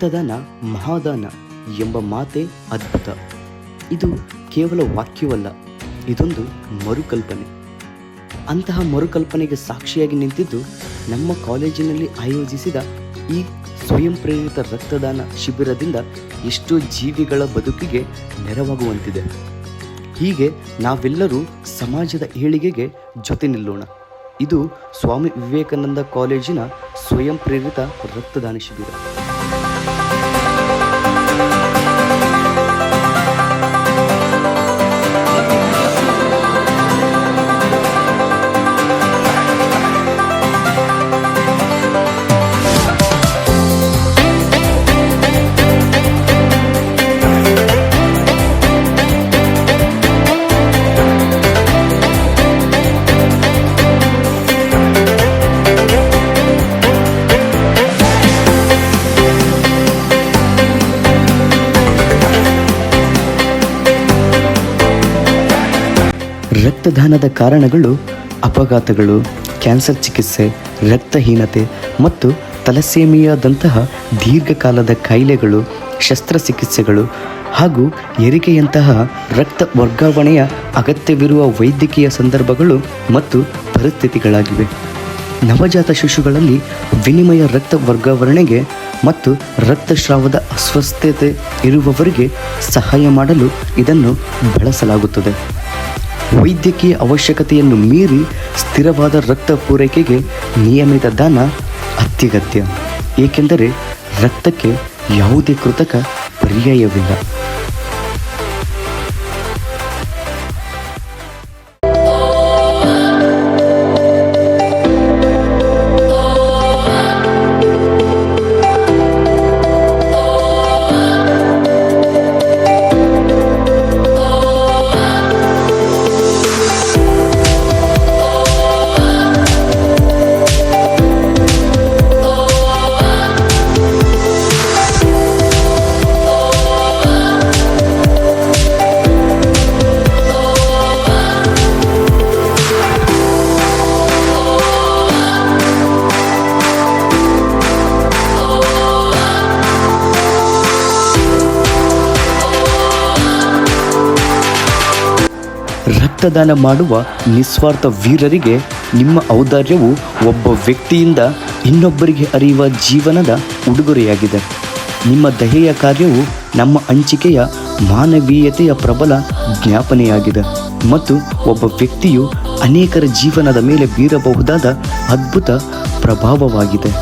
ರಕ್ತದಾನ ಮಹಾದಾನ ಎಂಬ ಮಾತೇ ಅದ್ಭುತ. ಇದು ಕೇವಲ ವಾಕ್ಯವಲ್ಲ, ಇದೊಂದು ಮರುಕಲ್ಪನೆ. ಅಂತಹ ಮರುಕಲ್ಪನೆಗೆ ಸಾಕ್ಷಿಯಾಗಿ ನಿಂತಿದ್ದು ನಮ್ಮ ಕಾಲೇಜಿನಲ್ಲಿ ಆಯೋಜಿಸಿದ ಈ ಸ್ವಯಂ ಪ್ರೇರಿತ ರಕ್ತದಾನ ಶಿಬಿರದಿಂದ ಎಷ್ಟೋ ಜೀವಿಗಳ ಬದುಕಿಗೆ ನೆರವಾಗುವಂತಿದೆ. ಹೀಗೆ ನಾವೆಲ್ಲರೂ ಸಮಾಜದ ಏಳಿಗೆಗೆ ಜೊತೆ ನಿಲ್ಲೋಣ. ಇದು ಸ್ವಾಮಿ ವಿವೇಕಾನಂದ ಕಾಲೇಜಿನ ಸ್ವಯಂ ಪ್ರೇರಿತ ರಕ್ತದಾನ ಶಿಬಿರ. ರಕ್ತದಾನದ ಕಾರಣಗಳು ಅಪಘಾತಗಳು, ಕ್ಯಾನ್ಸರ್ ಚಿಕಿತ್ಸೆ, ರಕ್ತಹೀನತೆ ಮತ್ತು ತಲಸೇಮಿಯಾದಂತಹ ದೀರ್ಘಕಾಲದ ಕಾಯಿಲೆಗಳು, ಶಸ್ತ್ರಚಿಕಿತ್ಸೆಗಳು ಹಾಗೂ ಹೆರಿಗೆಯಂತಹ ರಕ್ತ ವರ್ಗಾವಣೆಯ ಅಗತ್ಯವಿರುವ ವೈದ್ಯಕೀಯ ಸಂದರ್ಭಗಳು ಮತ್ತು ಪರಿಸ್ಥಿತಿಗಳಾಗಿವೆ. ನವಜಾತ ಶಿಶುಗಳಲ್ಲಿ ವಿನಿಮಯ ರಕ್ತ ವರ್ಗಾವಣೆಗೆ ಮತ್ತು ರಕ್ತಸ್ರಾವದ ಅಸ್ವಸ್ಥತೆ ಇರುವವರಿಗೆ ಸಹಾಯ ಮಾಡಲು ಇದನ್ನು ಬಳಸಲಾಗುತ್ತದೆ. ವೈದ್ಯಕೀಯ ಅವಶ್ಯಕತೆಯನ್ನು ಮೀರಿ ಸ್ಥಿರವಾದ ರಕ್ತ ಪೂರೈಕೆಗೆ ನಿಯಮಿತ ದಾನ ಅತ್ಯಗತ್ಯ, ಏಕೆಂದರೆ ರಕ್ತಕ್ಕೆ ಯಾವುದೇ ಕೃತಕ ಪರ್ಯಾಯವಿಲ್ಲ. ರಕ್ತದಾನ ಮಾಡುವ ನಿಸ್ವಾರ್ಥ ವೀರರಿಗೆ ನಿಮ್ಮ ಔದಾರ್ಯವು ಒಬ್ಬ ವ್ಯಕ್ತಿಯಿಂದ ಇನ್ನೊಬ್ಬರಿಗೆ ಅರಿಯುವ ಜೀವನದ ಉಡುಗೊರೆಯಾಗಿದೆ. ನಿಮ್ಮ ದಯೆಯ ಕಾರ್ಯವು ನಮ್ಮ ಹಂಚಿಕೆಯ ಮಾನವೀಯತೆಯ ಪ್ರಬಲ ಜ್ಞಾಪನೆಯಾಗಿದೆ ಮತ್ತು ಒಬ್ಬ ವ್ಯಕ್ತಿಯು ಅನೇಕರ ಜೀವನದ ಮೇಲೆ ಬೀರಬಹುದಾದ ಅದ್ಭುತ ಪ್ರಭಾವವಾಗಿದೆ.